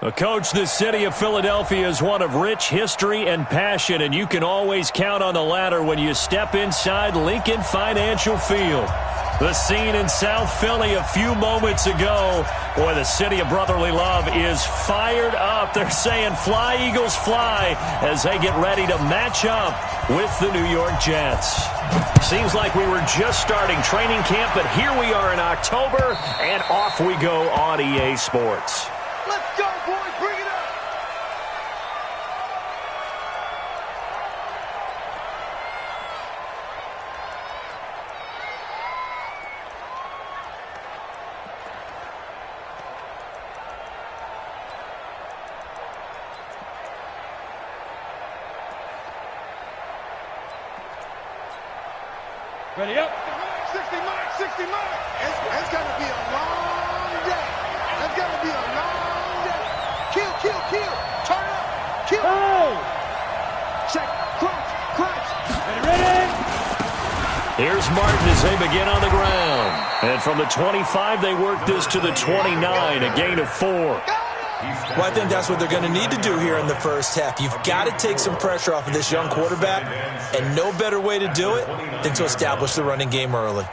Well, Coach, the city of Philadelphia is one of rich history and passion, and you can always count on the latter when you step inside Lincoln Financial Field. The scene in South Philly a few moments ago. Boy, the city of brotherly love is fired up. They're saying fly, Eagles, fly, as they get ready to match up with the New York Jets. Seems like we were just starting training camp, but here we are in October, and off we go on EA Sports. Let's go, boys. Bring it up. Ready up. 60 mark, 60 mark. It's going to be a long day. It's going to be a long day. Kill, kill, kill. Turn up. Kill. Hey. Check. Crunch. Ready. Here's Martin as they begin on the ground. And from the 25, they work this to the 29, a gain of 4. Well, I think that's what they're going to need to do here in the first half. You've got to take some pressure off of this young quarterback, and no better way to do it than to establish the running game early.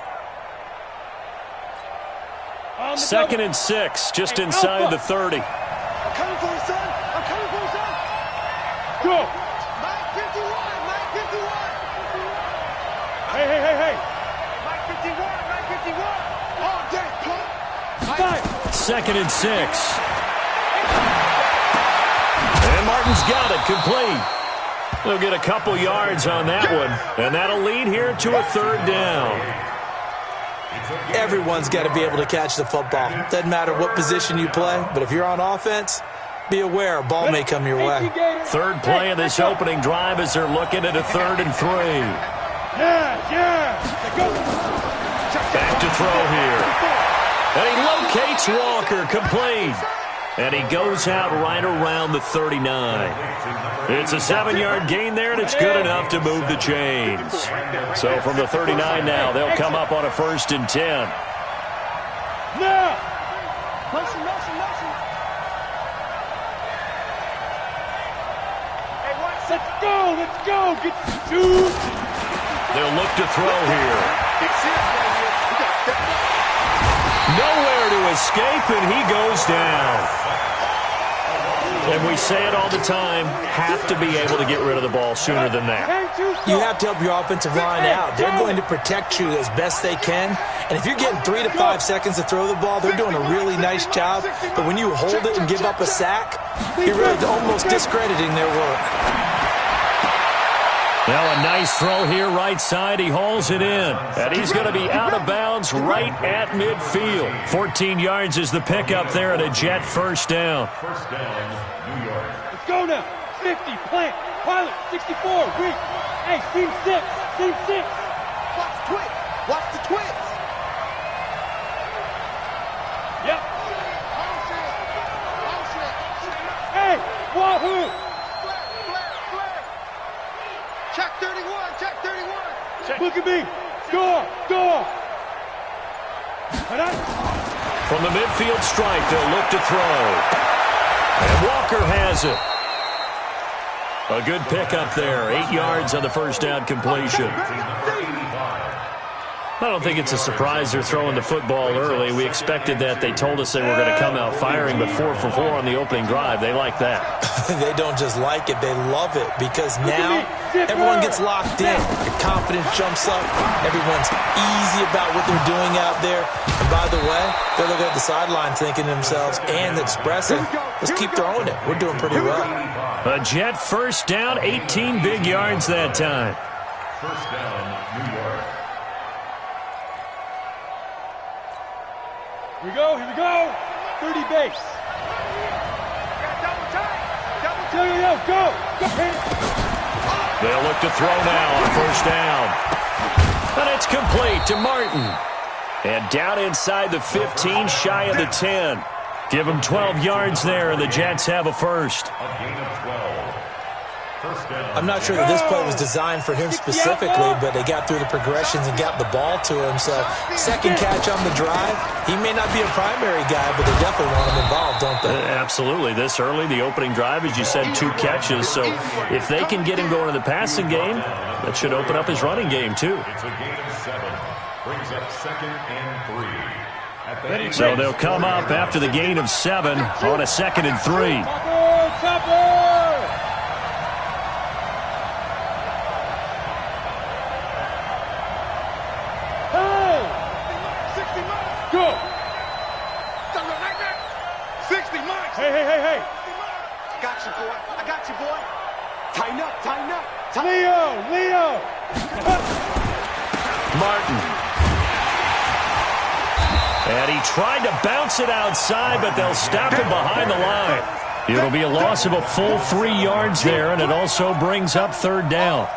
2nd and 6, just inside the 30. I'm coming for you, son. I'm coming for you, son. Go. Mike 51. Mike 51. Hey. Mike 51. Mike 51. All day, pump. Five. 2nd and 6. And Martin's got it complete. They'll get a couple yards on that one, and that'll lead here to a 3rd down. Everyone's got to be able to catch the football. Doesn't matter what position you play, but if you're on offense, be aware a ball may come your way. 3rd play of this opening drive as they're looking at a 3rd and 3. Yeah. Go. Back to throw here. And he locates Walker, complete. And he goes out right around the 39. It's a 7-yard gain there, and it's good enough to move the chains. So from the 39 now, they'll come up on a 1st and 10. Now. Motion. Let's go. Get 2. They'll look to throw here. Nowhere to escape, and he goes down. And we say it all the time, have to be able to get rid of the ball sooner than that. You have to help your offensive line out. They're going to protect you as best they can. And if you're getting 3 to 5 seconds to throw the ball, they're doing a really nice job. But when you hold it and give up a sack, you're really almost discrediting their work. Now a nice throw here right side. He hauls it in. And he's going to be out of bounds right at midfield. 14 yards is the pickup there and a Jet 1st down. New York. Let's go now. 50, plant, pilot, 64, weak. Hey, seam 6. Watch the twins. Yep. Hey, wahoo. Check 31. Look at me. Score. From the midfield stripe, they'll look to throw. And Walker has it. A good pickup there. 8 yards on the 1st down completion. I don't think it's a surprise they're throwing the football early. We expected that. They told us they were going to come out firing, but 4 for 4 on the opening drive. They like that. They don't just like it, they love it, because now everyone gets locked in. Your confidence jumps up. Everyone's easy about what they're doing out there. And by the way, they're looking at the sideline thinking to themselves and expressing, let's keep throwing it. We're doing pretty well. A Jet 1st down, 18 big yards that time. 1st down, New York. Here we go. 30 base. Go. They'll look to throw now on 1st down. And it's complete to Martin. And down inside the 15, shy of the 10. Give them 12 yards there, and the Jets have a 1st. A gain of 12. I'm not sure that this play was designed for him specifically, but they got through the progressions and got the ball to him. So second catch on the drive. He may not be a primary guy, but they definitely want him involved, don't they? Absolutely. This early, the opening drive, as you said, 2 catches. So if they can get him going in the passing game, that should open up his running game too. It's a gain of 7. Brings up 2nd and 3. So they'll come up after the gain of 7 on a 2nd and 3. Go! 60 miles. Hey. I got you, boy. Tighten up. Leo! Martin. And he tried to bounce it outside, but they'll stop him behind the line. It'll be a loss of a full 3 yards there, and it also brings up 3rd down.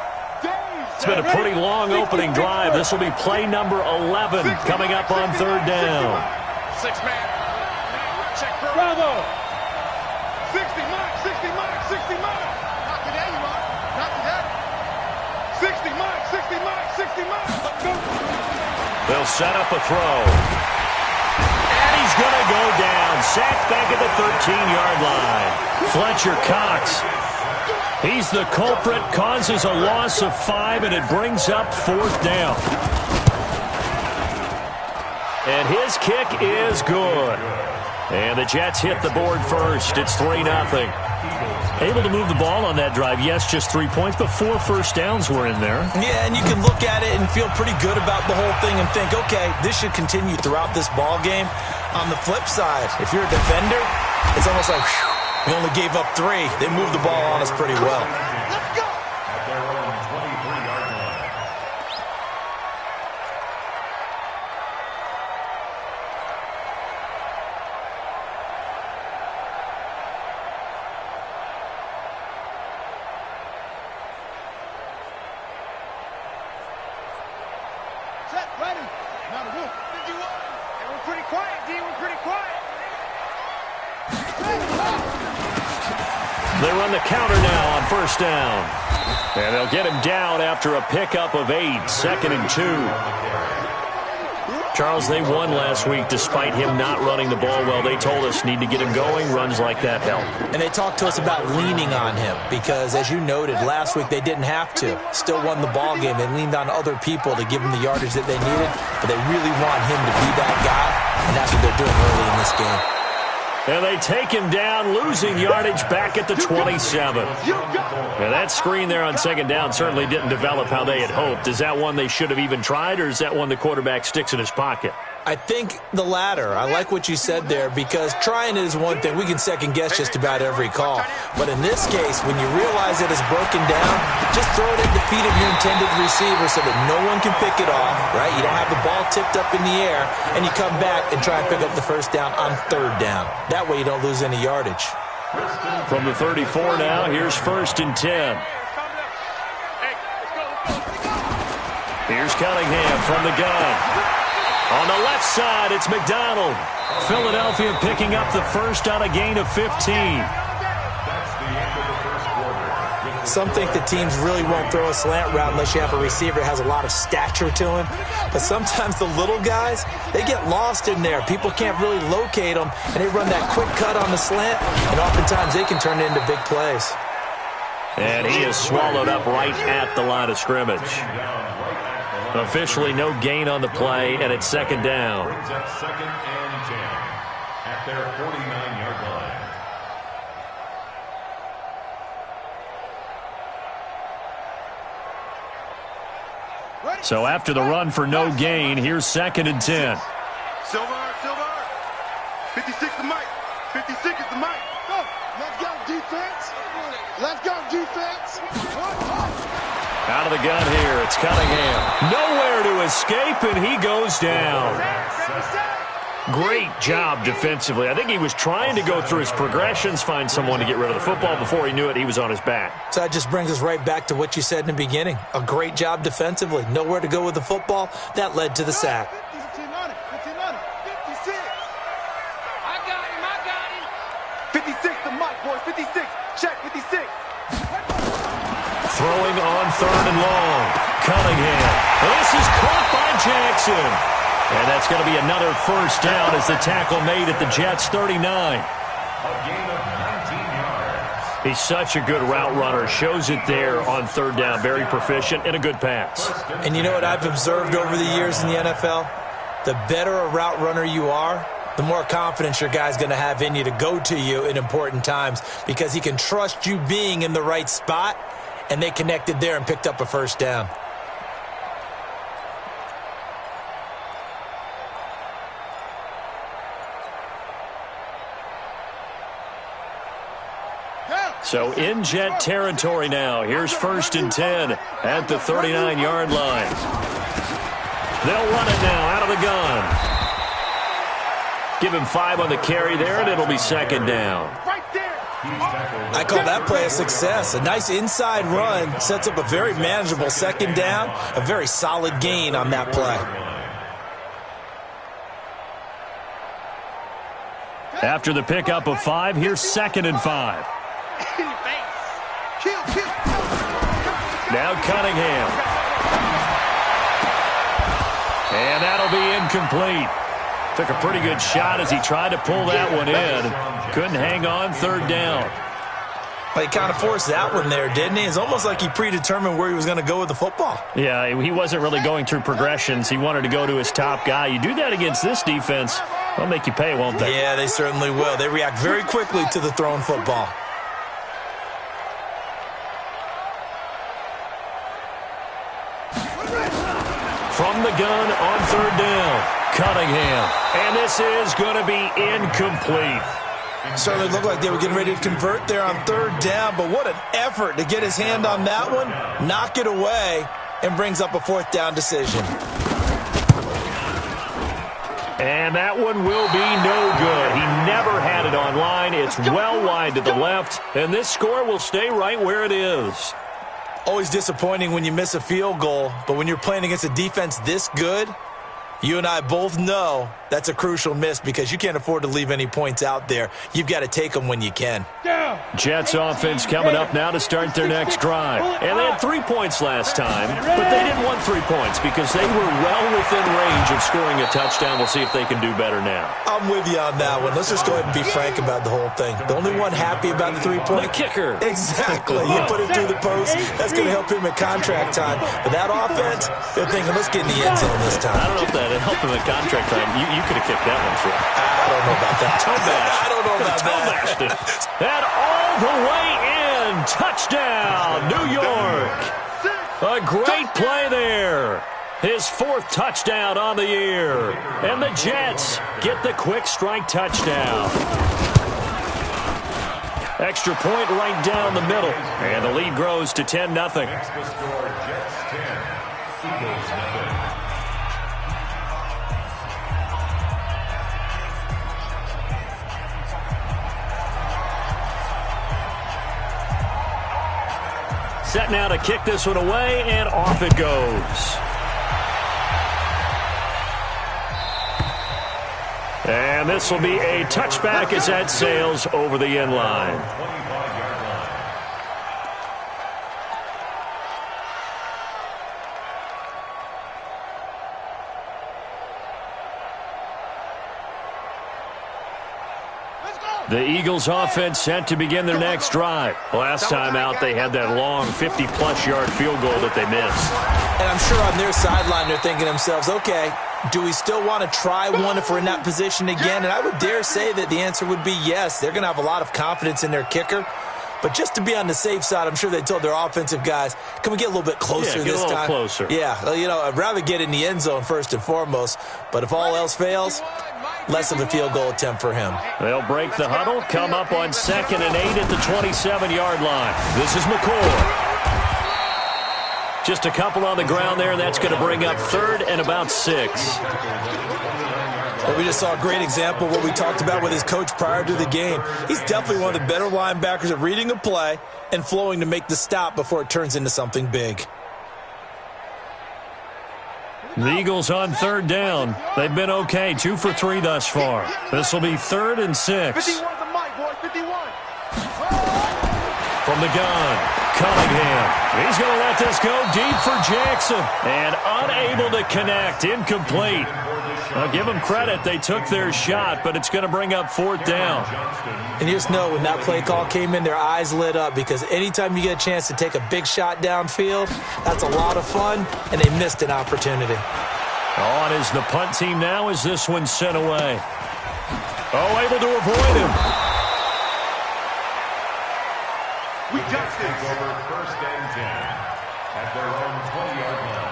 It's been a pretty long opening drive. This will be play number 11 coming up on 3rd down. 6-man. Check for Bravo! 60 miles. Not today, you are. Not today. 60 miles. Let's go. They'll set up a throw. And he's going to go down. Sacked back at the 13-yard line. Fletcher Cox. He's the culprit, causes a loss of 5, and it brings up 4th down. And his kick is good. And the Jets hit the board first. It's 3-0. Able to move the ball on that drive. Yes, just 3 points, but 4 first downs were in there. Yeah, and you can look at it and feel pretty good about the whole thing and think, okay, this should continue throughout this ball game. On the flip side, if you're a defender, it's almost like, whew, we only gave up 3. They moved the ball on us pretty well. Let's go. At their own 23-yard line. Set, ready. Now the roof. 51. And we're pretty quiet, D. We're pretty quiet. They run the counter now on 1st down. And they'll get him down after a pickup of 8, 2nd and 2. Charles, they won last week despite him not running the ball well. They told us need to get him going. Runs like that help. And they talked to us about leaning on him because, as you noted, last week they didn't have to. Still won the ball game. They leaned on other people to give them the yardage that they needed, but they really want him to be that guy, and that's what they're doing early in this game. And they take him down, losing yardage back at the 27. And that screen there on 2nd down certainly didn't develop how they had hoped. Is that one they should have even tried, or is that one the quarterback sticks in his pocket? I think the latter. I like what you said there because trying it is one thing. We can second guess just about every call. But in this case, when you realize that it's broken down, just throw it at the feet of your intended receiver so that no one can pick it off, right? You don't have the ball tipped up in the air, and you come back and try and pick up the 1st down on 3rd down. That way you don't lose any yardage. From the 34 now, here's 1st and 10. Here's Cunningham from the gun. On the left side, it's McDonald. Philadelphia picking up the 1st on a gain of 15. That's the end of the 1st quarter. Some think the teams really won't throw a slant route unless you have a receiver that has a lot of stature to him. But sometimes the little guys, they get lost in there. People can't really locate them, and they run that quick cut on the slant, and oftentimes they can turn it into big plays. And he is swallowed up right at the line of scrimmage. Officially no gain on the play, and it's 2nd down. Brings up 2nd and 10 at their 49-yard line. So after the run for no gain, here's 2nd and 10. Silver. 56 the mic. 56 is the mic. Go. Let's go, defense. Out of the gun here, it's Cunningham. Nowhere to escape, and he goes down. Great job defensively. I think he was trying to go through his progressions, find someone to get rid of the football. Before he knew it, he was on his back. So that just brings us right back to what you said in the beginning. A great job defensively. Nowhere to go with the football. That led to the sack. 15 on it. 56. I got him. 56 the mic, boys. 56. Check 56. Throwing on 3rd and long. Cunningham. This is caught by Jackson. And that's going to be another first down as the tackle made at the Jets' 39. A gain of 19 yards. He's such a good route runner. Shows it there on 3rd down. Very proficient and a good pass. And you know what I've observed over the years in the NFL? The better a route runner you are, the more confidence your guy's going to have in you to go to you in important times because he can trust you being in the right spot, and they connected there and picked up a first down. So in Jet territory now. Here's 1st and 10 at the 39-yard line. They'll run it now out of the gun. Give him 5 on the carry there, and it'll be 2nd down. I call that play a success. A nice inside run sets up a very manageable 2nd down, a very solid gain on that play. After the pickup of 5, here's 2nd and 5. Now Cunningham. And that'll be incomplete. Took a pretty good shot as he tried to pull that one in. Couldn't hang on 3rd down. Well, he kind of forced that one there, didn't he? It's almost like he predetermined where he was going to go with the football. Yeah, he wasn't really going through progressions. He wanted to go to his top guy. You do that against this defense, they'll make you pay, won't they? Yeah, they certainly will. They react very quickly to the thrown football. From the gun on 3rd down. Cunningham. And this is going to be incomplete. Certainly looked like they were getting ready to convert there on 3rd down, but what an effort to get his hand on that one, knock it away, and brings up a 4th down decision. And that one will be no good. He never had it on line. It's well wide to the left, and this score will stay right where it is. Always disappointing when you miss a field goal, but when you're playing against a defense this good, you and I both know that's a crucial miss because you can't afford to leave any points out there. You've got to take them when you can. Jets offense coming up now to start their next drive. And they had 3 points last time, but they didn't want 3 points because they were well within range of scoring a touchdown. We'll see if they can do better now. I'm with you on that one. Let's just go ahead and be frank about the whole thing. The only one happy about the 3-point? The kicker. Exactly. You put it through the post. That's going to help him at contract time. But that offense, they're thinking, let's get in the end zone this time. I don't know if that helped him at contract time. You could have kicked that one through. I don't know about that. I don't know about that. And all the way in. Touchdown, New York. A great play there. His 4th touchdown on the year. And the Jets get the quick strike touchdown. Extra point right down the middle. And the lead grows to 10-0. Next to score, Jets 10, Eagles 0. Set now to kick this one away, and off it goes. And this will be a touchback as that sails over the end line. 25-yard line. The Eagles offense set to begin their next drive. Last time out, they had that long 50-plus yard field goal that they missed. And I'm sure on their sideline they're thinking to themselves, okay, do we still want to try one if we're in that position again? And I would dare say that the answer would be yes. They're going to have a lot of confidence in their kicker. But just to be on the safe side, I'm sure they told their offensive guys, can we get a little bit closer this time? Yeah, get a little closer. Yeah, you know, I'd rather get in the end zone first and foremost. But if all else fails, less of a field goal attempt for him. They'll break the huddle, come up on 2nd and 8 at the 27-yard line. This is McCoy. Just a couple on the ground there, and that's going to bring up 3rd and about 6. Well, we just saw a great example of what we talked about with his coach prior to the game. He's definitely one of the better linebackers at reading a play and flowing to make the stop before it turns into something big. The Eagles on 3rd down. They've been okay, 2 for 3 thus far. This will be 3rd and 6. 51 the mic, boy, 51. From the gun, Cunningham. He's going to let this go deep for Jackson. And unable to connect. Incomplete. I'll give them credit. They took their shot, but it's going to bring up fourth down. And you just know when that play call came in, their eyes lit up because anytime you get a chance to take a big shot downfield, that's a lot of fun, and they missed an opportunity. On is the punt team now as this one's sent away. Oh, able to avoid him. We got this. Over first and 10 at their own 20-yard line.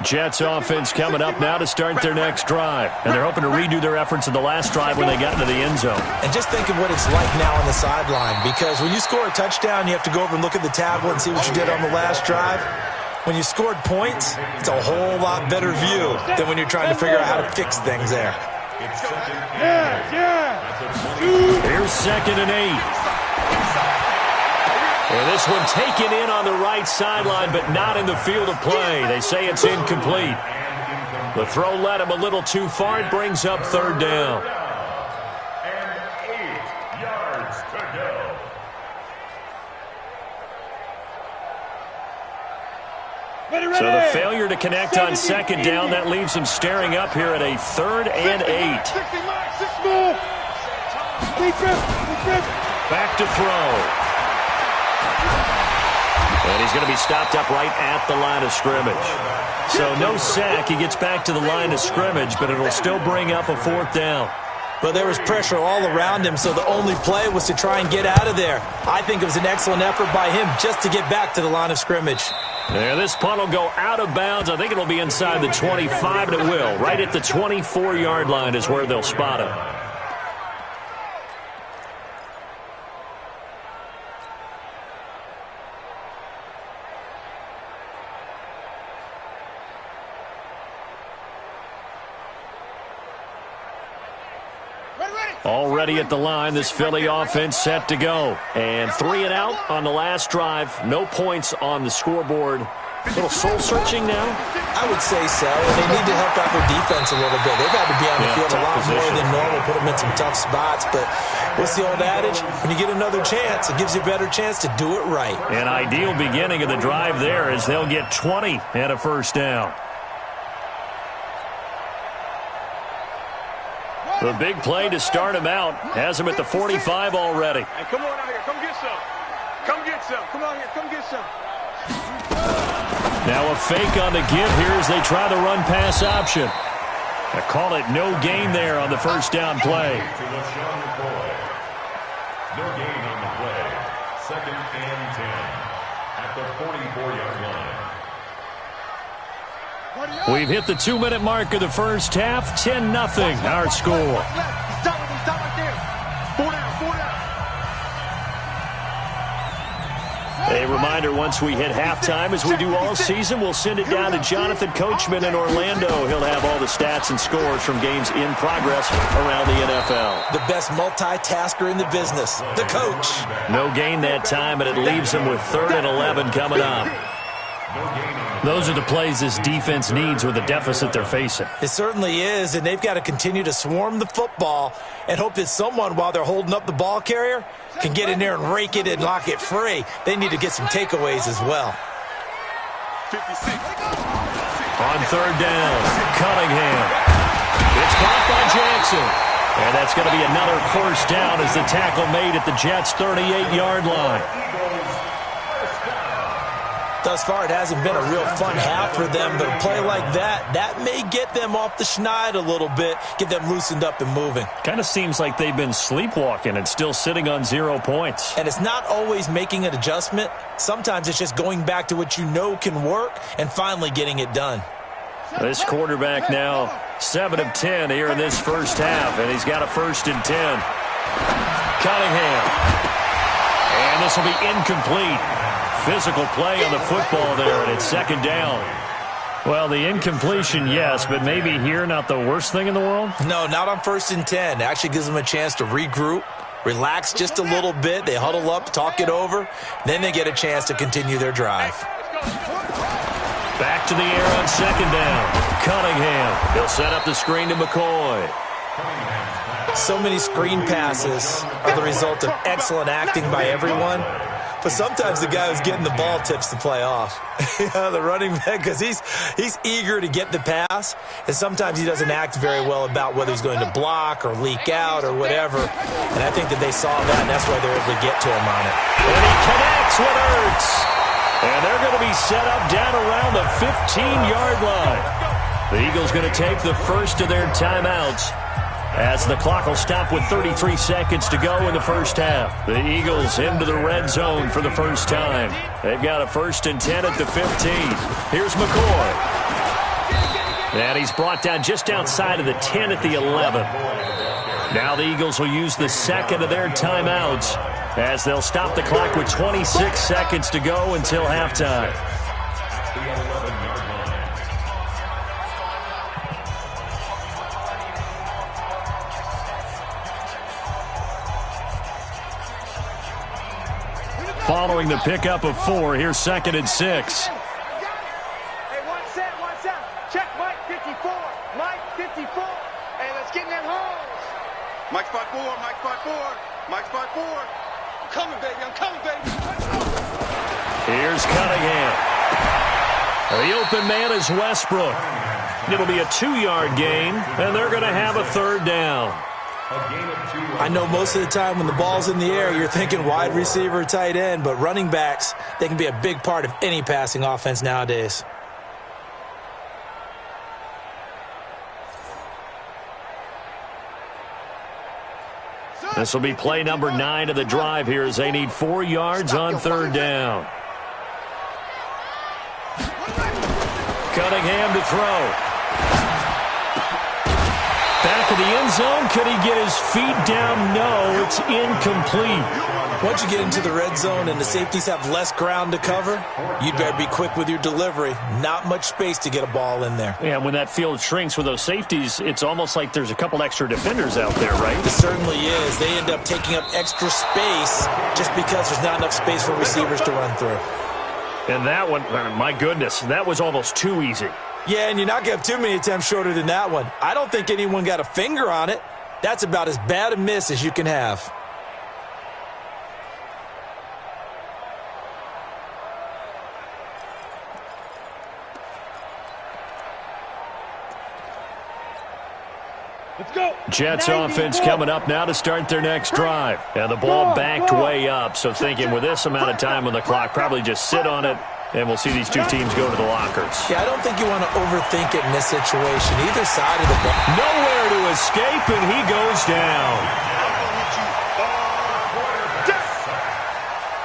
Jets offense coming up now to start their next drive. And they're hoping to redo their efforts in the last drive when they got into the end zone. And just think of what it's like now on the sideline, because when you score a touchdown, you have to go over and look at the tablet and see what you did on the last drive. When you scored points, it's a whole lot better view than when you're trying to figure out how to fix things there. Here's 2nd and 8. And this one taken in on the right sideline, but not in the field of play. They say it's incomplete. The throw led him a little too far. It brings up third down. And 8 yards to go. So the failure to connect on 2nd down, that leaves him staring up here at a 3rd and 8. Back to throw. And he's going to be stopped up right at the line of scrimmage. So no sack. He gets back to the line of scrimmage, but it'll still bring up a 4th down. Well, there was pressure all around him, so the only play was to try and get out of there. I think it was an excellent effort by him just to get back to the line of scrimmage. There, this punt will go out of bounds. I think it'll be inside the 25, and it will. Right at the 24-yard line is where they'll spot it. Already at the line, this Philly offense set to go. And 3 and out on the last drive. No points on the scoreboard. A little soul-searching now? I would say so. And they need to help out their defense a little bit. They've had to be on the field a lot more than normal, put them in some tough spots. But what's the old adage? When you get another chance, it gives you a better chance to do it right. An ideal beginning of the drive there as they'll get 20 and a first down. The big play to start him out has him at the 45 already. Hey, come on out here. Come get some. Come get some. Come on here. Come get some. Now a fake on the give here as they try the run-pass option. I call it no gain there on the first down play. No gain on the play. 2nd and 10 at the 44-yard line. We've hit the 2-minute mark of the first half. 10-0 our score. Stop right there. 4 down. A reminder, once we hit halftime, as we do all season, we'll send it down to Jonathan Coachman in Orlando. He'll have all the stats and scores from games in progress around the NFL. The best multitasker in the business, the coach. No gain that time, and it leaves him with 3rd and 11 coming up. Those are the plays this defense needs with the deficit they're facing. It certainly is, and they've got to continue to swarm the football and hope that someone, while they're holding up the ball carrier, can get in there and rake it and lock it free. They need to get some takeaways as well. 56. On 3rd down, Cunningham. It's caught by Jackson. And that's going to be another first down as the tackle made at the Jets' 38-yard line. Thus far, it hasn't been a real fun half for them, but a play like that may get them off the schneid a little bit, get them loosened up and moving. Kind of seems like they've been sleepwalking and still sitting on 0 points. And it's not always making an adjustment. Sometimes it's just going back to what you know can work and finally getting it done. This quarterback now 7 of 10 here in this first half, and he's got a 1st and 10. Cunningham. And this will be incomplete. Physical play on the football there, and it's 2nd down. Well, the incompletion, yes, but maybe here not the worst thing in the world? No, not on 1st and 10. It actually gives them a chance to regroup, relax just a little bit. They huddle up, talk it over. Then they get a chance to continue their drive. Back to the air on 2nd down. Cunningham. He'll set up the screen to McCoy. So many screen passes are the result of excellent acting by everyone. But sometimes the guy who's getting the ball tips the play off. The running back, because he's eager to get the pass, and sometimes he doesn't act very well about whether he's going to block or leak out or whatever. And I think that they saw that, and that's why they're able to get to him on it. And he connects with Ertz. And they're going to be set up down around the 15-yard line. The Eagles going to take the first of their timeouts, as the clock will stop with 33 seconds to go in the first half. The Eagles into the red zone for the first time. They've got a 1st and 10 at the 15. Here's McCoy. And he's brought down just outside of the 10 at the 11. Now the Eagles will use the second of their timeouts, as they'll stop the clock with 26 seconds to go until halftime. Following the pickup of 4, here's 2nd and 6. Hey, one set. Check Mike 54. Mike 54. Hey, let's get in that hole. Mike spot 4. Mike spot 4. I'm coming, baby. Here's Cunningham. The open man is Westbrook. It'll be a 2-yard gain, and they're going to have a 3rd down. I know most of the time when the ball's in the air, you're thinking wide receiver, tight end, but running backs, they can be a big part of any passing offense nowadays. This will be play number 9 of the drive here, as they need 4 yards on 3rd down. Cunningham to throw. Back of the end zone. Could he get his feet down? No, it's incomplete. Once you get into the red zone and the safeties have less ground to cover, you'd better be quick with your delivery. Not much space to get a ball in there. Yeah, when that field shrinks with those safeties, it's almost like there's a couple extra defenders out there, right? It certainly is. They end up taking up extra space just because there's not enough space for receivers to run through. And that one, my goodness, that was almost too easy. Yeah, and you're not going to have too many attempts shorter than that one. I don't think anyone got a finger on it. That's about as bad a miss as you can have. Let's go. Jets offense coming up now to start their next drive. And the ball backed way up, so thinking with this amount of time on the clock, probably just sit on it, and we'll see these two teams go to the lockers. Yeah, I don't think you want to overthink it in this situation. Either side of the ball. Nowhere to escape, and he goes down.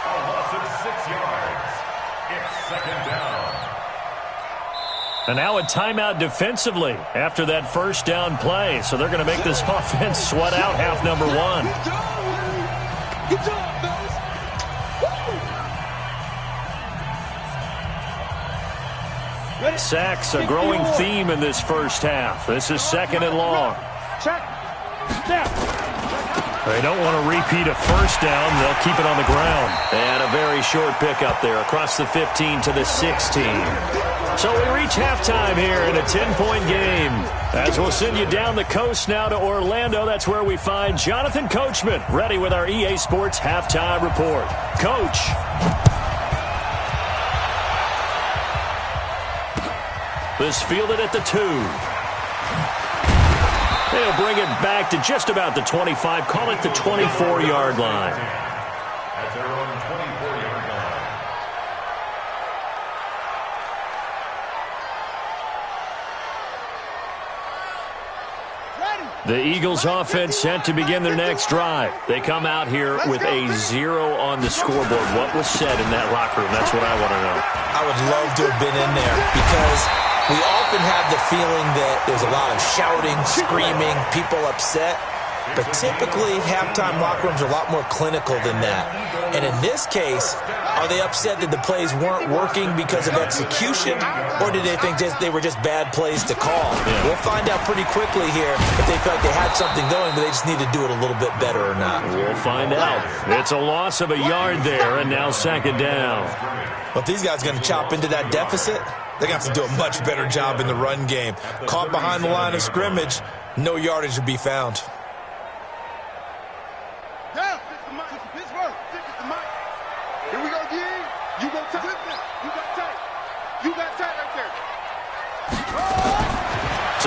A loss of 6 yards. It's 2nd down. And now a timeout defensively after that 1st down play. So they're going to make this offense sweat out half number 1. Good job, fellas. Sacks, a growing theme in this first half. This is 2nd and long. Check. Snap. They don't want to repeat a 1st down. They'll keep it on the ground. And a very short pickup there across the 15 to the 16. So we reach halftime here in a 10-point game. As we'll send you down the coast now to Orlando, that's where we find Jonathan Coachman, ready with our EA Sports halftime report. Coach. This fielded at the 2. They'll bring it back to just about the 25. Call it the 24-yard line. At their own 24-yard line. The Eagles offense set to begin their next drive. They come out here with a 0 on the scoreboard. What was said in that locker room? That's what I want to know. I would love to have been in there because we often have the feeling that there's a lot of shouting, screaming, people upset. But typically, halftime locker rooms are a lot more clinical than that. And in this case, are they upset that the plays weren't working because of execution? Or did they think they were just bad plays to call? Yeah. We'll find out pretty quickly here if they felt like they had something going, but they just need to do it a little bit better or not. We'll find out. It's a loss of a yard there, and now 2nd down. Well, if these guys are going to chop into that deficit, they're going to have to do a much better job in the run game. Caught behind the line of scrimmage, no yardage to be found.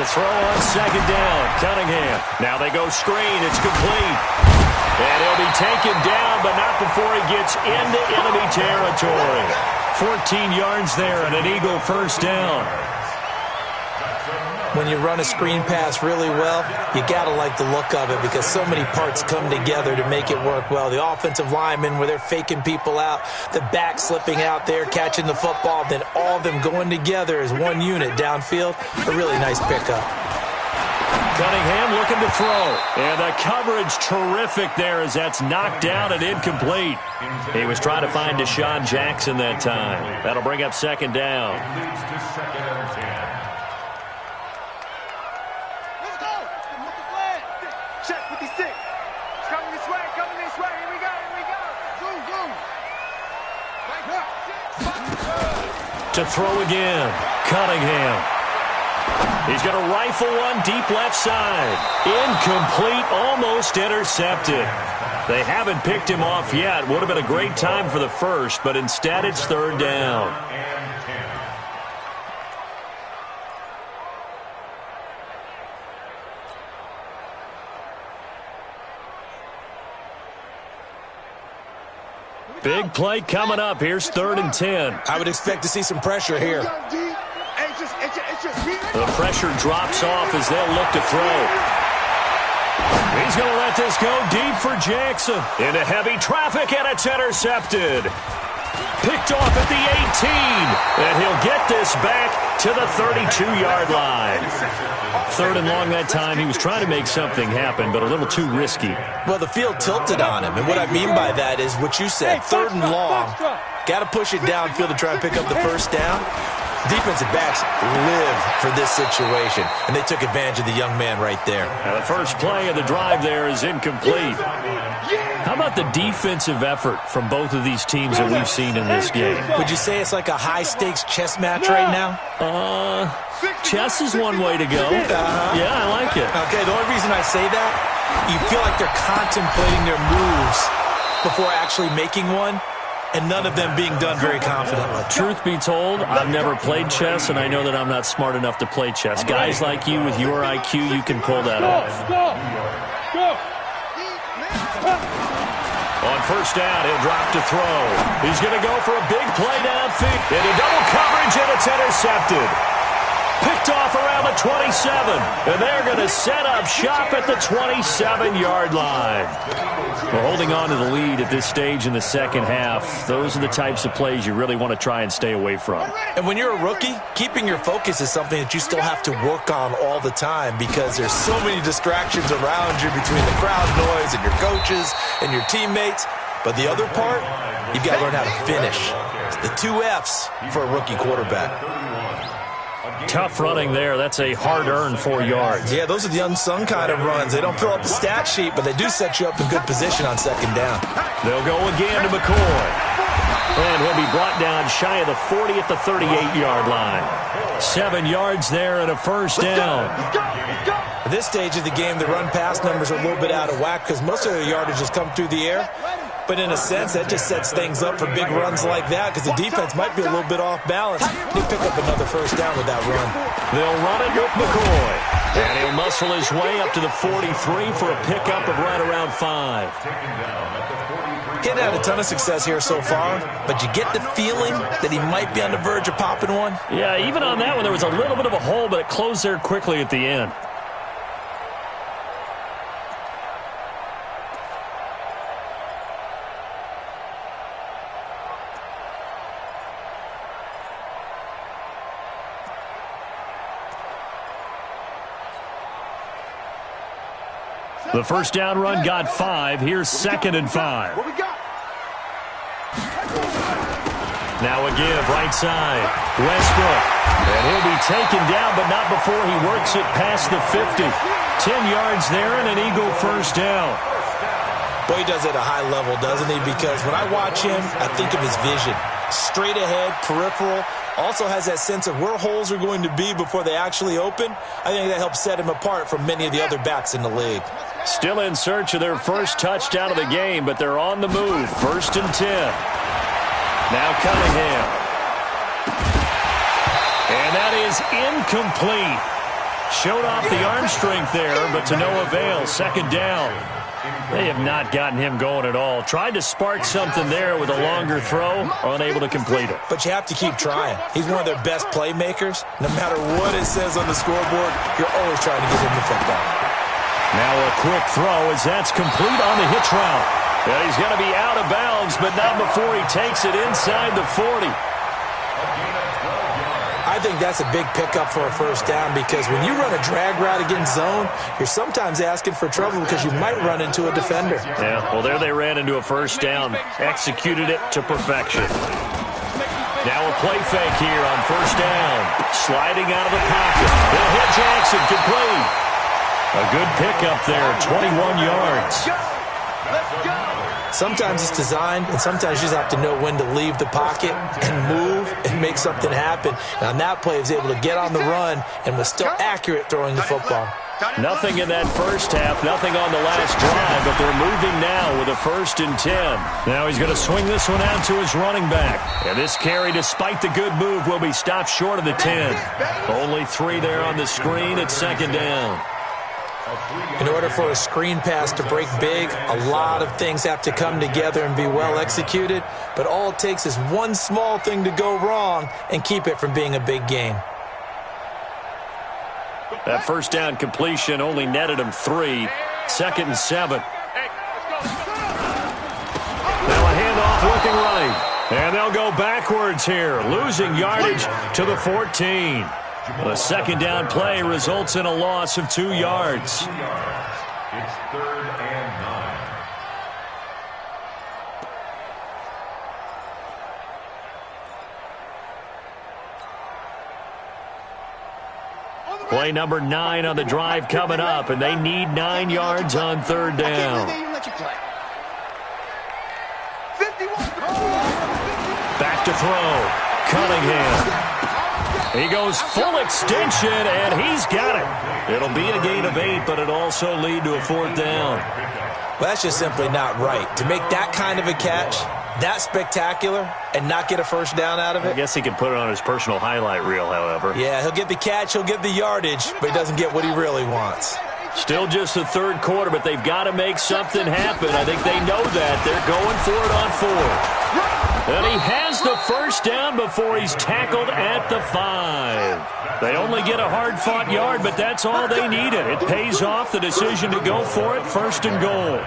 He'll throw on second down. Cunningham. Now they go screen. It's complete. And he'll be taken down, but not before he gets into enemy territory. 14 yards there and an Eagle first down. When you run a screen pass really well, you got to like the look of it because so many parts come together to make it work well. The offensive linemen, where they're faking people out, the back slipping out there, catching the football, then all of them going together as one unit downfield. A really nice pickup. Cunningham looking to throw. And the coverage terrific there as that's knocked down and incomplete. He was trying to find Deshaun Jackson that time. That'll bring up second down. To throw again. Cunningham. He's going to rifle one deep left side. Incomplete, almost intercepted. They haven't picked him off yet. Would have been a great time for the first, but instead it's third down. Big play coming up. Here's 3rd and 10. I would expect to see some pressure here. The pressure drops off as they'll look to throw. He's going to let this go deep for Jackson. Into heavy traffic, and it's intercepted. Picked off at the 18. And he'll get this back to the 32-yard line. 3rd and long that time. He was trying to make something happen, but a little too risky. Well, the field tilted on him, and what I mean by that is what you said, 3rd and long. Got to push it downfield to try and pick up the first down. Defensive backs live for this situation, and they took advantage of the young man right there. Now the first play of the drive there is incomplete. How about the defensive effort from both of these teams that we've seen in this game? Would you say it's like a high-stakes chess match right now? Chess is one way to go. Yeah, I like it. Okay, the only reason I say that, you feel like they're contemplating their moves before actually making one, and none of them being done very confidently. Truth be told, I've never played chess, and I know that I'm not smart enough to play chess. Guys like you with your IQ, you can pull that off. On first down, he'll drop to throw. He's going to go for a big play downfield. Into double coverage, and it's intercepted. Picked off around the 27, and they're going to set up shop at the 27-yard line. We're holding on to the lead at this stage in the second half. Those are the types of plays you really want to try and stay away from. And when you're a rookie, keeping your focus is something that you still have to work on all the time because there's so many distractions around you between the crowd noise and your coaches and your teammates. But the other part, you've got to learn how to finish. It's the 2 F's for a rookie quarterback. Tough running there. That's a hard-earned 4 yards. Yeah, those are the unsung kind of runs. They don't fill up the stat sheet, but they do set you up in good position on second down. They'll go again to McCoy. And he'll be brought down shy of the 40 at the 38-yard line. 7 yards there and a first down. At this stage of the game, the run-pass numbers are a little bit out of whack because most of their yardage has come through the air. But in a sense, that just sets things up for big runs like that because the defense might be a little bit off balance. They pick up another first down with that run. They'll run it with McCoy. And he'll muscle his way up to the 43 for a pickup of right around 5. He hadn't had a ton of success here so far, but you get the feeling that he might be on the verge of popping one. Yeah, even on that one, there was a little bit of a hole, but it closed there quickly at the end. The first down run got 5. Here's 2nd and 5. What we got? Now a give, right side. Westbrook. And he'll be taken down, but not before he works it past the 50. 10 yards there and an Eagle first down. Boy, he does it at a high level, doesn't he? Because when I watch him, I think of his vision. Straight ahead, peripheral. Also has that sense of where holes are going to be before they actually open. I think that helps set him apart from many of the other backs in the league. Still in search of their first touchdown of the game, but they're on the move. 1st and 10. Now Cunningham. And that is incomplete. Showed off the arm strength there, but to no avail. Second down. They have not gotten him going at all. Tried to spark something there with a longer throw, unable to complete it. But you have to keep trying. He's one of their best playmakers. No matter what it says on the scoreboard, you're always trying to get him the football. Now a quick throw as that's complete on the hitch route. And he's going to be out of bounds, but not before he takes it inside the 40. I think that's a big pickup for a first down because when you run a drag route against zone, you're sometimes asking for trouble because you might run into a defender. Yeah, well, there they ran into a first down, executed it to perfection. Now a play fake here on first down. Sliding out of the pocket. They'll hit Jackson, complete. A good pickup there, 21 yards. Let's go. Sometimes it's designed, and sometimes you just have to know when to leave the pocket and move and make something happen. And on that play, he was able to get on the run and was still accurate throwing the football. Nothing in that first half, nothing on the last drive, but they're moving now with a 1st and 10. Now he's going to swing this one out to his running back. And this carry, despite the good move, will be stopped short of the 10. Only 3 there on the screen at second down. In order for a screen pass to break big, a lot of things have to come together and be well executed, but all it takes is one small thing to go wrong and keep it from being a big game. That first down completion only netted him 3. 2nd and 7. Now a handoff looking right. And they'll go backwards here, losing yardage to the 14. The second down play results in a loss of 2 yards. It's 3rd and 9. Play number 9 on the drive coming up, and they need 9 yards on 3rd down. Back to throw. Cunningham. He goes full extension, and he's got it. It'll be a gain of 8, but it also lead to a 4th down. Well, that's just simply not right. To make that kind of a catch, that spectacular, and not get a first down out of it. I guess he can put it on his personal highlight reel, however. Yeah, he'll get the catch, he'll get the yardage, but he doesn't get what he really wants. Still just the 3rd quarter, but they've got to make something happen. I think they know that. They're going for it on 4th. And he has the first down before he's tackled at the 5. They only get a hard-fought yard, but that's all they needed. It pays off the decision to go for it, 1st and goal.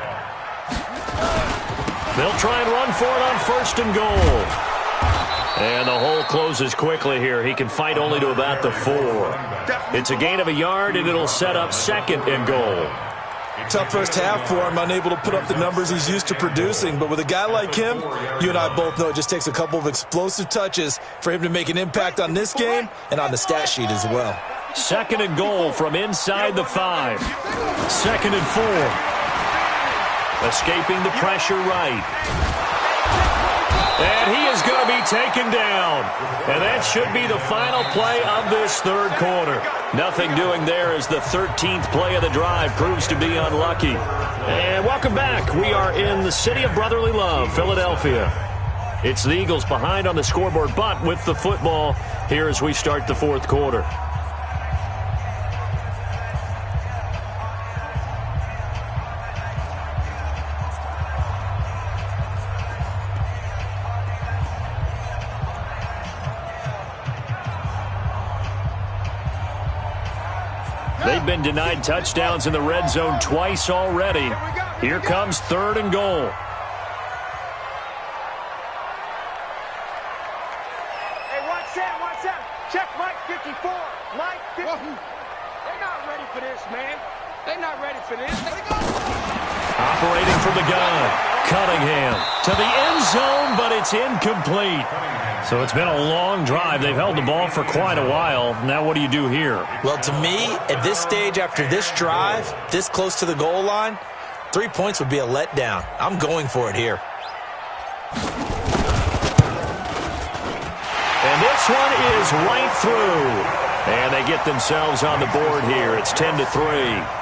They'll try and run for it on 1st and goal. And the hole closes quickly here. He can fight only to about the 4. It's a gain of a yard, and it'll set up 2nd and goal. Tough first half for him, unable to put up the numbers he's used to producing. But with a guy like him, you and I both know it just takes a couple of explosive touches for him to make an impact on this game and on the stat sheet as well. 2nd and goal from inside the 5. 2nd and 4. Escaping the pressure right. And he is going to be taken down. And that should be the final play of this 3rd quarter. Nothing doing there as the 13th play of the drive proves to be unlucky. And welcome back. We are in the city of brotherly love, Philadelphia. It's the Eagles behind on the scoreboard, but with the football here as we start the 4th quarter. They've been denied touchdowns in the red zone twice already. Here comes 3rd and goal. Hey, watch out. Check Mike 54. Mike 54. They're not ready for this, man. They're not ready for this. Operating from the gun. Cunningham to the end zone, but it's incomplete. So it's been a long drive. They've held the ball for quite a while. Now what do you do here? Well, to me, at this stage after this drive, this close to the goal line, 3 points would be a letdown. I'm going for it here. And this one is right through. And they get themselves on the board here. It's 10-3.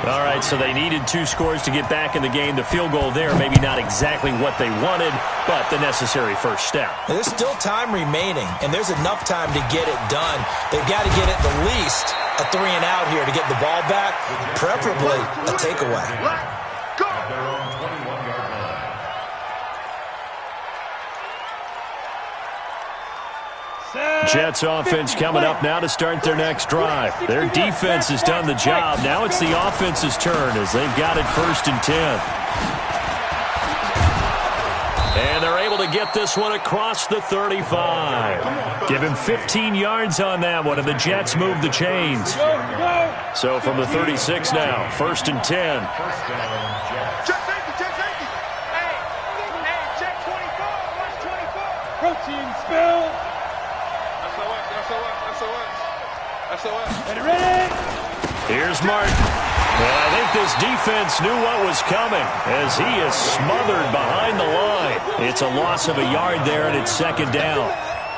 All right, so they needed 2 scores to get back in the game. The field goal there, maybe not exactly what they wanted, but the necessary first step. There's still time remaining, and there's enough time to get it done. They've got to get at the least a 3-and-out here to get the ball back, preferably a takeaway. At their own 21-yard line. Jets offense coming up now to start their next drive. Their defense has done the job. Now it's the offense's turn as they've got it 1st and 10. And they're able to get this one across the 35. Give him 15 yards on that one, and the Jets move the chains. So from the 36 now, 1st and 10. First down, Jets. Check safety, check safety. Hey, check 24. Watch 24. Protein spill. SOS. Ready, ready. Here's Martin. And I think this defense knew what was coming as he is smothered behind the line. It's a loss of a yard there, and it's 2nd down.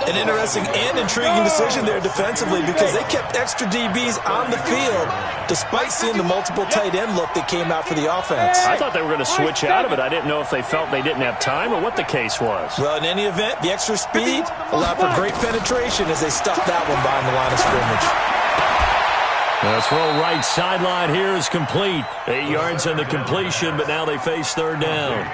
An interesting and intriguing decision there defensively because they kept extra DBs on the field despite seeing the multiple tight end look that came out for the offense. I thought they were going to switch out of it. I didn't know if they felt they didn't have time or what the case was. Well, in any event, the extra speed allowed for great penetration as they stuffed that one behind the line of scrimmage. The throw right sideline here is complete. 8 yards on the completion, but now they face 3rd down.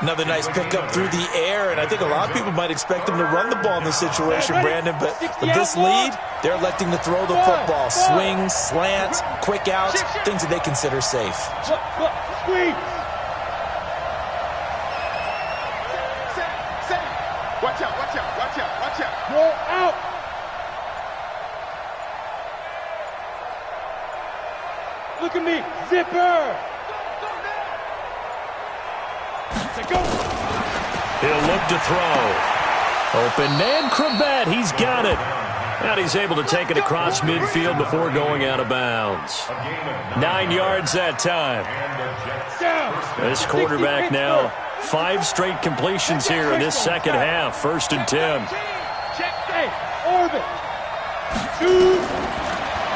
Another nice pickup through the air, and I think a lot of people might expect them to run the ball in this situation, Brandon, but with this lead, they're electing to throw the football. Swings, slants, quick outs, things that they consider safe. Squeeze. Watch out, watch out, watch out, watch out. Go out. Look at me. Zipper. Go. He'll look to throw. Open man, Kravette. He's got it. And he's able to take it across midfield before going out of bounds. 9 yards that time. This quarterback now, 5 straight completions here in this second half. 1st and 10. Hey, orbit. 2.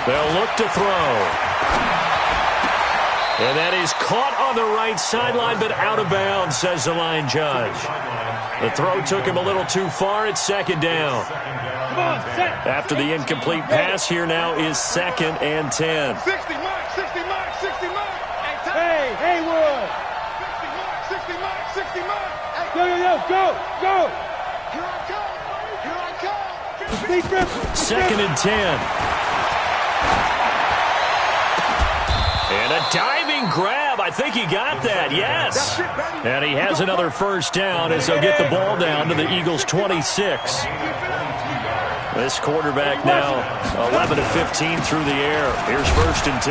They'll look to throw. And that is caught on the right sideline, but out of bounds, says the line judge. The throw took him a little too far. It's 2nd down. After the incomplete pass, here now is 2nd and 10. 60 mark, 60 mark, 60 mark. Hey, Haywood. 60 mark, 60 mark, 60 mark. Go, go, go, go, go. Here I come. Here I come. 2nd and 10. And a diving grab. I think he got that. Yes. And he has another 1st down as they'll get the ball down to the Eagles' 26. This quarterback now 11 of 15 through the air. Here's 1st and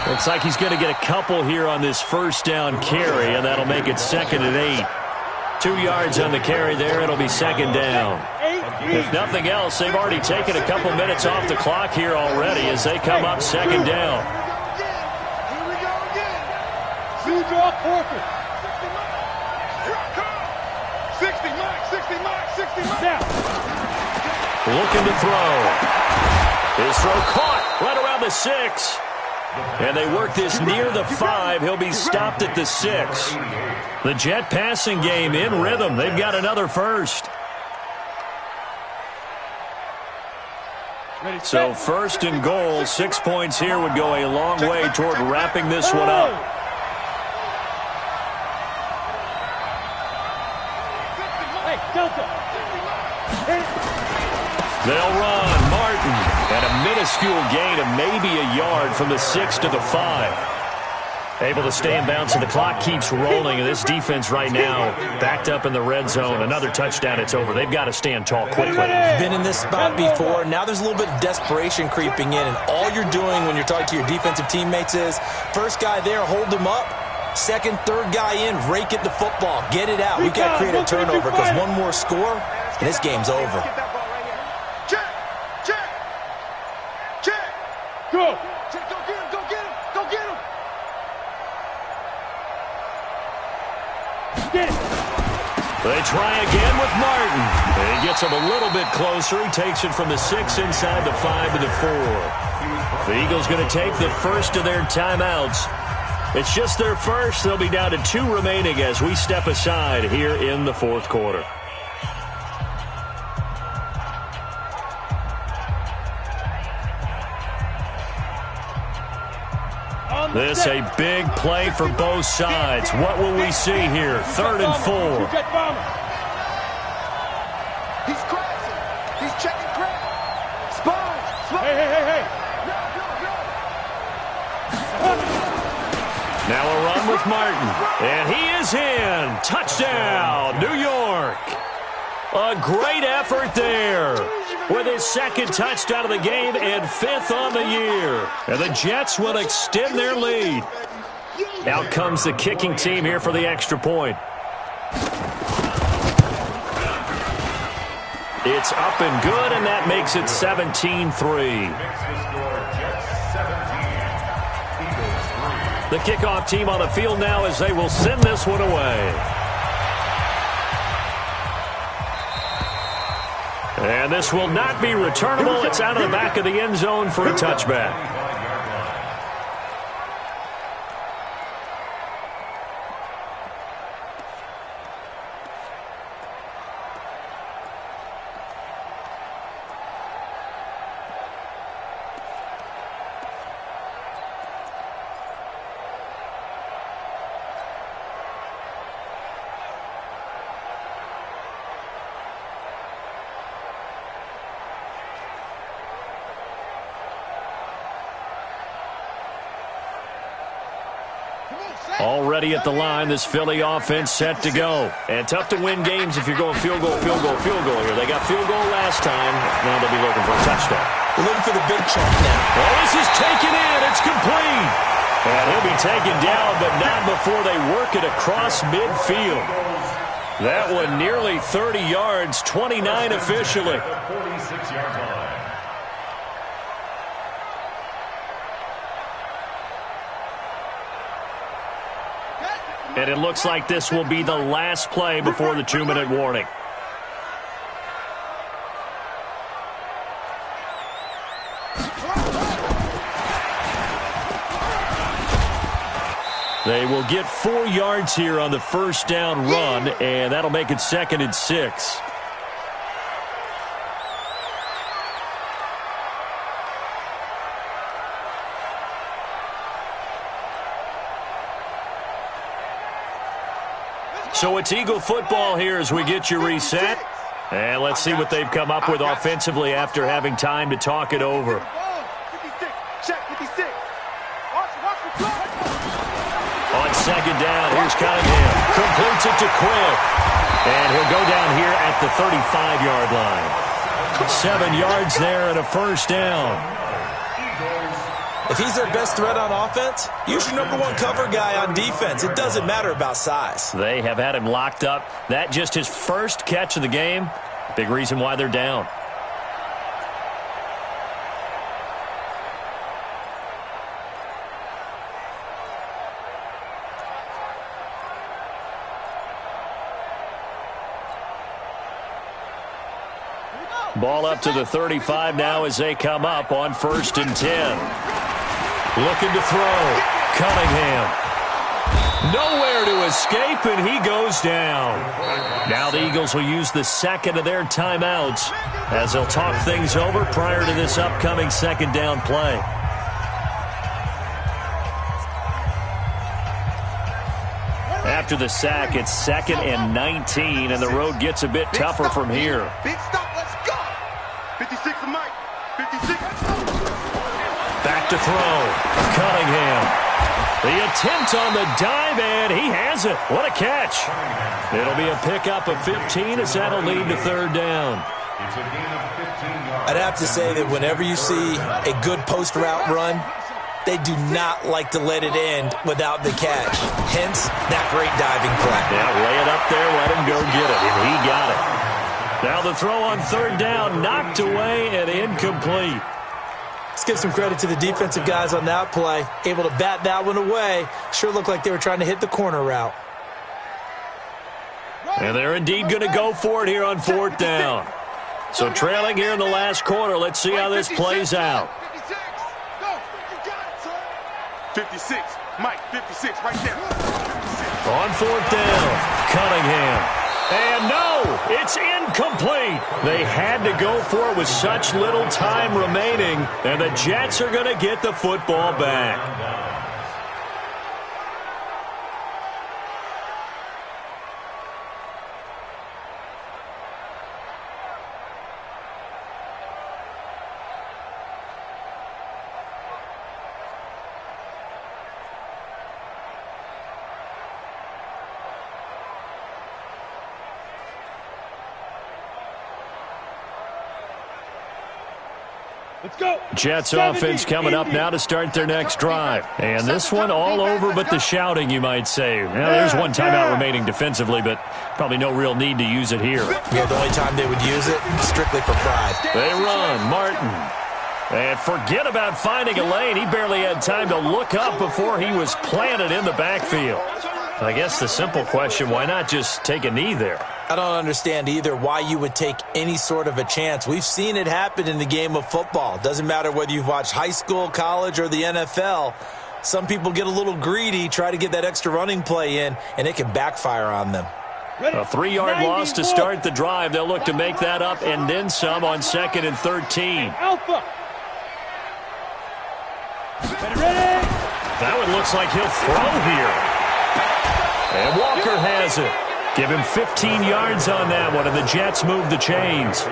10. Looks like he's going to get a couple here on this 1st down carry, and that'll make it 2nd and 8. 2 yards on the carry there. It'll be 2nd down. If nothing else, they've already taken a couple minutes off the clock here already as they come up 2nd down. Draw Corker. 60 mark, 60 mark, 60 mark. Now. Looking to throw. His throw caught right around the 6. And they work this near the 5. He'll be stopped at the 6. The Jet passing game in rhythm. They've got another 1st. So 1st and goal. 6 points here would go a long way toward wrapping this one up. They'll run. Martin. And a minuscule gain of maybe a yard from the 6 to the 5. Able to stay in bounds, and the clock keeps rolling. And this defense right now backed up in the red zone. Another touchdown, it's over. They've got to stand tall quickly. Been in this spot before. Now there's a little bit of desperation creeping in. And all you're doing when you're talking to your defensive teammates is, first guy there, hold him up. Second, third guy in, rake at the football. Get it out. We've got to create a turnover because one more score, and this game's over. Go! Check, go get him, go get him, go get him! Get it! They try again with Martin. And he gets him a little bit closer. He takes it from the 6 inside the 5 to the 4. The Eagles going to take the first of their timeouts. It's just their first. They'll be down to 2 remaining as we step aside here in the 4th quarter. This a big play for both sides. What will we see here? 3rd and 4. He's crashing. He's checking crack. Spine. Hey. Now a run with Martin. And he is in. Touchdown, New York. A great effort there with his 2nd touchdown of the game and 5th on the year. And the Jets will extend their lead. Out comes the kicking team here for the extra point. It's up and good, and that makes it 17-3. The kickoff team on the field now as they will send this one away. And this will not be returnable. It's out of the back of the end zone for a touchback. Already at the line, this Philly offense set to go. And tough to win games if you're going field goal here. They got field goal last time. Now they'll be looking for a touchdown. They're looking for the big chunk now. Oh, this is taken in. It's complete. And he'll be taken down, but not before they work it across midfield. That one nearly 30 yards, 29 officially. 46-yard line. And it looks like this will be the last play before the 2-minute warning. They will get 4 yards here on the first down run, and that'll make it 2nd and 6. So it's Eagle football here as we get you reset. And let's see what they've come up with offensively after having time to talk it over. 56. Check 56. On 2nd down, here's Cunningham. Completes it to Quick. And he'll go down here at the 35-yard line. 7 yards there and a first down. If he's their best threat on offense, use your #1 cover guy on defense. It doesn't matter about size. They have had him locked up. That just his first catch of the game. Big reason why they're down. Ball up to the 35 now as they come up on 1st and 10. Looking to throw. Cunningham. Nowhere to escape, and he goes down. Now the Eagles will use the 2nd of their timeouts as they'll talk things over prior to this upcoming 2nd down play. After the sack, it's 2nd and 19, and the road gets a bit tougher from here. Big stop, let's go. 56 to Mike. 56. Back to throw. Cunningham. The attempt on the dive, and he has it. What a catch. It'll be a pickup of 15 as that'll lead to 3rd down. It's a gain of 15 yards. I'd have to say that whenever you see a good post route run, they do not like to let it end without the catch. Hence, that great diving play. Yeah, lay it up there, let him go get it, and he got it. Now the throw on 3rd down, knocked away and incomplete. Let's give some credit to the defensive guys on that play. Able to bat that one away. Sure looked like they were trying to hit the corner route. And they're indeed going to go for it here on 4th down. So trailing here in the last quarter. Let's see how this plays out. 56. Mike, 56 right there. 56. On 4th down, Cunningham. And no, it's incomplete. They had to go for it with such little time remaining, and the Jets are going to get the football back. Let's go. Jets offense coming up now to start their next drive. And this one all over but the shouting, you might say. Well, there's one timeout remaining defensively, but probably no real need to use it here. Yeah, the only time they would use it, strictly for pride. They run. Martin. And forget about finding a lane. He barely had time to look up before he was planted in the backfield. I guess the simple question, why not just take a knee there? I don't understand either why you would take any sort of a chance. We've seen it happen in the game of football. Doesn't matter whether you've watched high school, college, or the NFL. Some people get a little greedy, try to get that extra running play in, and it can backfire on them. A 3-yard loss to start the drive. They'll look to make that up and then some on 2nd and 13. Alpha. Ready? That one looks like he'll throw here. And Walker has it. Give him 15 yards on that one, and the Jets move the chains.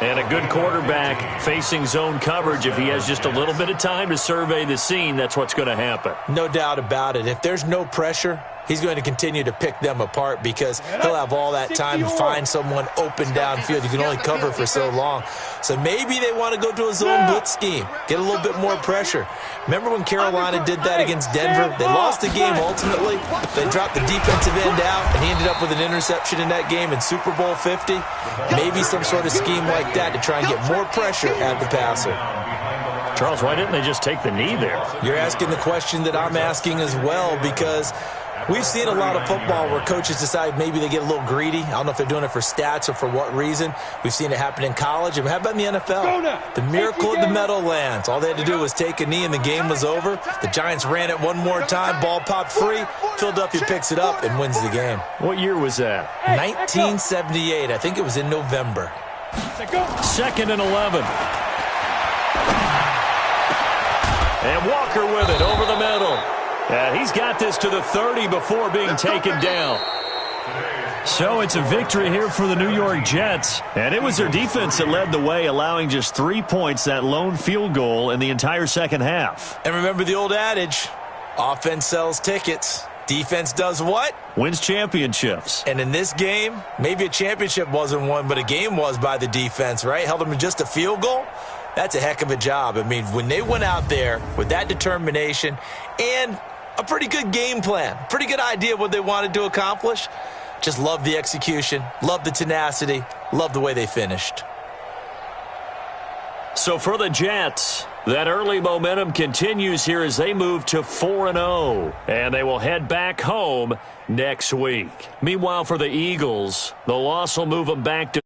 And a good quarterback facing zone coverage. If he has just a little bit of time to survey the scene, that's what's going to happen. No doubt about it. If there's no pressure, he's going to continue to pick them apart because he'll have all that time to find someone open downfield. You can only cover for so long. So maybe they want to go to a zone blitz scheme, get a little bit more pressure. Remember when Carolina did that against Denver? They lost the game ultimately. They dropped the defensive end out, and he ended up with an interception in that game in Super Bowl 50. Maybe some sort of scheme like that to try and get more pressure at the passer. Charles, why didn't they just take the knee there? You're asking the question that I'm asking as well, because we've seen a lot of football where coaches decide maybe they get a little greedy. I don't know if they're doing it for stats or for what reason. We've seen it happen in college. And how about in the NFL? The miracle of the Meadowlands. All they had to do was take a knee and the game was over. The Giants ran it one more time. Ball popped free. Philadelphia picks it up and wins the game. What year was that? 1978. I think it was in November. 2nd and 11. And Walker with it over the middle. And he's got this to the 30 before being taken down. So it's a victory here for the New York Jets. And it was their defense that led the way, allowing just 3 points, that lone field goal in the entire second half. And remember the old adage, offense sells tickets. Defense does what? Wins championships. And in this game, maybe a championship wasn't won, but a game was by the defense, right? Held them to just a field goal. That's a heck of a job. I mean, when they went out there with that determination and a pretty good game plan, pretty good idea of what they wanted to accomplish, just love the execution, love the tenacity, love the way they finished. So for the Jets, that early momentum continues here as they move to 4-0, and they will head back home next week. Meanwhile, for the Eagles, the loss will move them back to